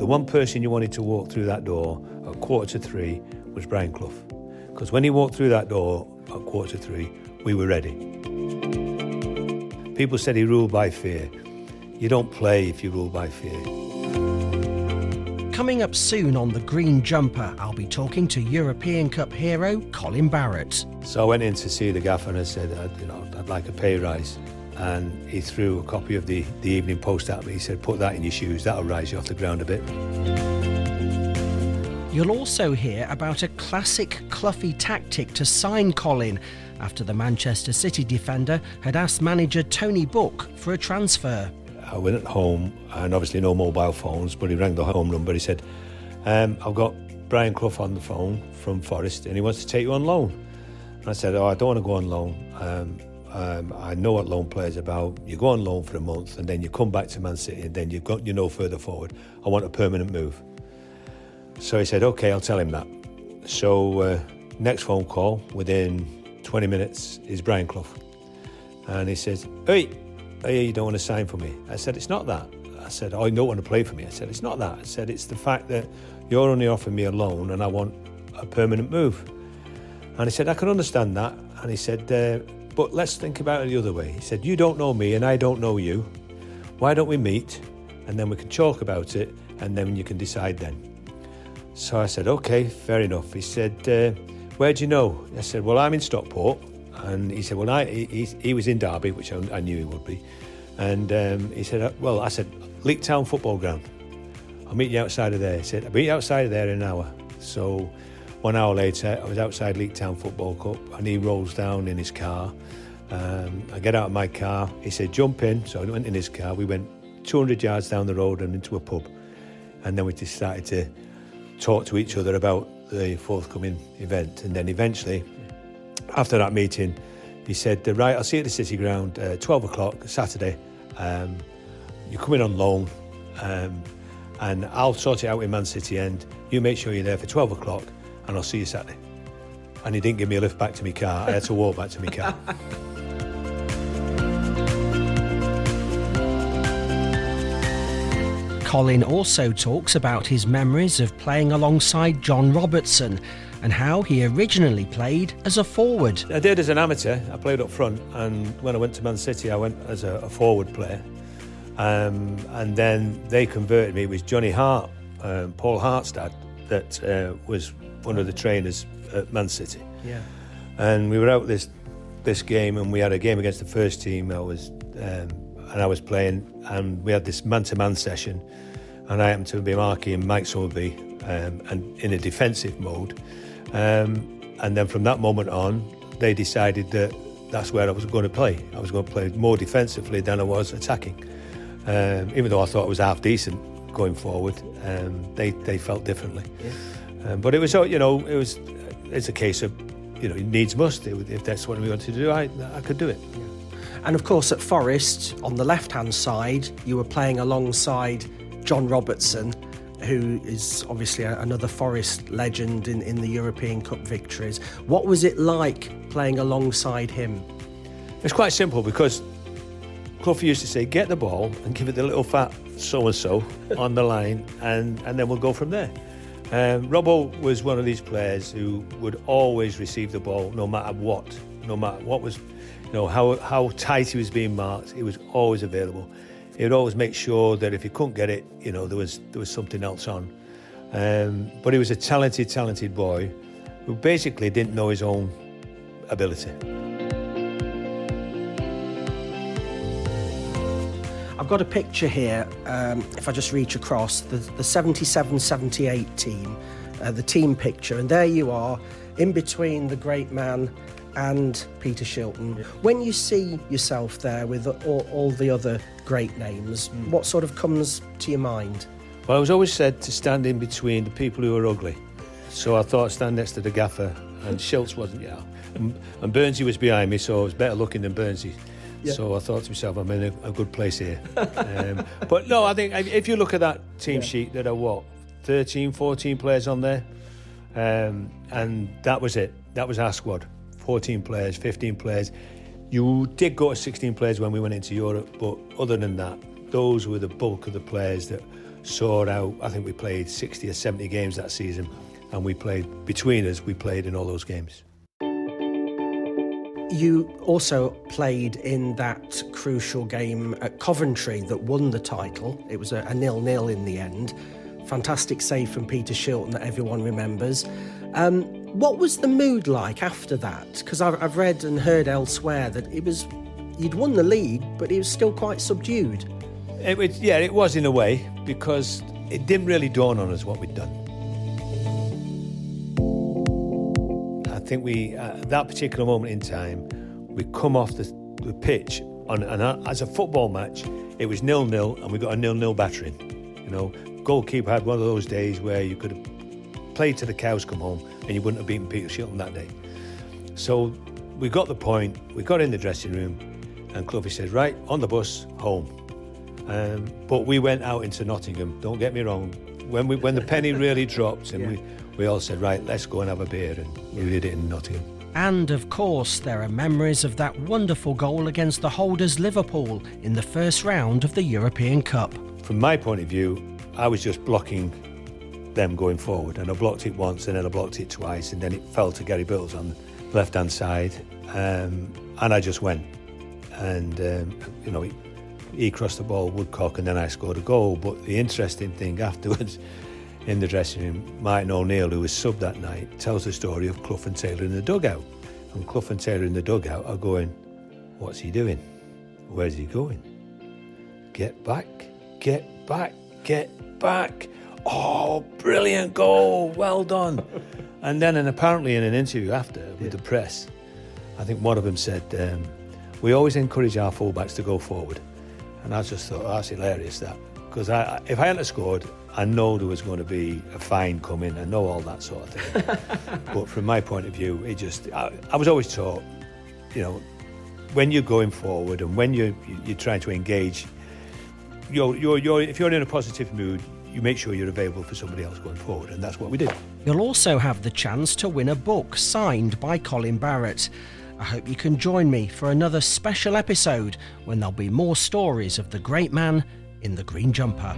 one person you wanted to walk through that door at 2:45 was Brian Clough. Because when he walked through that door at 2:45, we were ready. People said he ruled by fear. You don't play if you rule by fear. Coming up soon on The Green Jumper, I'll be talking to European Cup hero Colin Barrett. So I went in to see the gaffer and I said, I'd like a pay rise. And he threw a copy of the Evening Post at me. He said, put that in your shoes, that'll rise you off the ground a bit. You'll also hear about a classic Cloughie tactic to sign Colin after the Manchester City defender had asked manager Tony Book for a transfer. I went at home, and obviously no mobile phones, but he rang the home number. He said, I've got Brian Clough on the phone from Forest and he wants to take you on loan. And I said, I don't want to go on loan. I know what loan players about. You go on loan for a month and then you come back to Man City and then you're no further forward. I want a permanent move. So he said, OK, I'll tell him that. So next phone call, within 20 minutes, is Brian Clough. And he says, hey, you don't want to sign for me? I said, it's not that. I said, you don't want to play for me? I said, it's not that. I said, it's the fact that you're only offering me a loan and I want a permanent move. And he said, I can understand that. And he said, but let's think about it the other way. He said, you don't know me and I don't know you. Why don't we meet and then we can talk about it and then you can decide then. So I said, OK, fair enough. He said, where do you know? I said, well, I'm in Stockport. And he said, well, he was in Derby, which I knew he would be. And he said, well, I said, Leek Town Football Ground. I'll meet you outside of there. He said, I'll meet you outside of there in an hour. So 1 hour later, I was outside Leek Town Football Cup and he rolls down in his car. I get out of my car. He said, jump in. So I went in his car. We went 200 yards down the road and into a pub. And then we just started to talk to each other about the forthcoming event. And then eventually, after that meeting, he said, right, I'll see you at the City Ground, 12 o'clock, Saturday. You're coming on loan, and I'll sort it out with Man City End. You make sure you're there for 12 o'clock, and I'll see you Saturday. And he didn't give me a lift back to my car. I had to walk back to my car. Colin also talks about his memories of playing alongside John Robertson and how he originally played as a forward. I did as an amateur. I played up front, and when I went to Man City, I went as a forward player. And then they converted me. It was Johnny Hart, Paul Hart's dad, that was one of the trainers at Man City. Yeah. And we were out this game, and we had a game against the first team. I was playing, and we had this man-to-man session, and I happened to be marking Mike Sowerby, and in a defensive mode. And then from that moment on, they decided that that's where I was going to play. I was going to play more defensively than I was attacking. Even though I thought I was half decent going forward, they felt differently. Yeah. But it was, it's a case of, needs must. If that's what we wanted to do, I could do it. Yeah. And of course, at Forest, on the left-hand side, you were playing alongside John Robertson, who is obviously another Forest legend in the European Cup victories. What was it like playing alongside him? It's quite simple, because Clough used to say, get the ball and give it the little fat so-and-so on the line, and then we'll go from there. Robbo was one of these players who would always receive the ball no matter what was, how tight he was being marked. He was always available. He would always make sure that if he couldn't get it, there was something else on. But he was a talented boy who basically didn't know his own ability. I've got a picture here, if I just reach across, the 77-78 team, the team picture, and there you are, in between the great man and Peter Shilton. Yeah. When you see yourself there with all the other great names, what sort of comes to your mind? Well, I was always said to stand in between the people who are ugly. So I thought I'd stand next to the gaffer, and Shilts wasn't, and Burnsy was behind me, so I was better looking than Burnsy. Yeah. So I thought to myself, I'm in a good place here. But no, I think if you look at that team sheet, there are 13, 14 players on there. And that was it. That was our squad. 14 players, 15 players. You did go to 16 players when we went into Europe, but other than that, those were the bulk of the players that saw out, I think we played 60 or 70 games that season, and we played in all those games. You also played in that crucial game at Coventry that won the title. It was a 0-0 in the end. Fantastic save from Peter Shilton that everyone remembers. What was the mood like after that? Because I've read and heard elsewhere that you'd won the league, but it was still quite subdued. It was in a way, because it didn't really dawn on us what we'd done. I think at that particular moment in time, we come off the pitch, and as a football match, it was 0-0, and we got a 0-0 battering. You know, goalkeeper had one of those days where you could have played to the cows come home, and you wouldn't have beaten Peter Shilton that day. So we got the point, we got in the dressing room, and Cloughie said, right, on the bus, home. But we went out into Nottingham, don't get me wrong, when the penny really dropped, and we all said, right, let's go and have a beer, and we did it in Nottingham. And of course, there are memories of that wonderful goal against the holders Liverpool in the first round of the European Cup. From my point of view, I was just blocking them going forward, and I blocked it once, and then I blocked it twice, and then it fell to Gary Bills on the left-hand side, and I just went, and he crossed the ball, Woodcock, and then I scored a goal. But the interesting thing afterwards, in the dressing room, Martin O'Neill, who was sub that night, tells the story of Clough and Taylor in the dugout. And Clough and Taylor in the dugout are going, what's he doing? Where's he going? Get back, get back, get back. Oh, brilliant goal, well done. And then, apparently in an interview after with the press, I think one of them said, we always encourage our fullbacks to go forward. And I just thought, that's hilarious, that. Because if I hadn't scored, I know there was going to be a fine coming, I know all that sort of thing. But from my point of view, I was always taught, when you're going forward and when you're trying to engage, if you're in a positive mood, you make sure you're available for somebody else going forward, and that's what we did. You'll also have the chance to win a book signed by Colin Barrett. I hope you can join me for another special episode when there'll be more stories of the great man in the green jumper.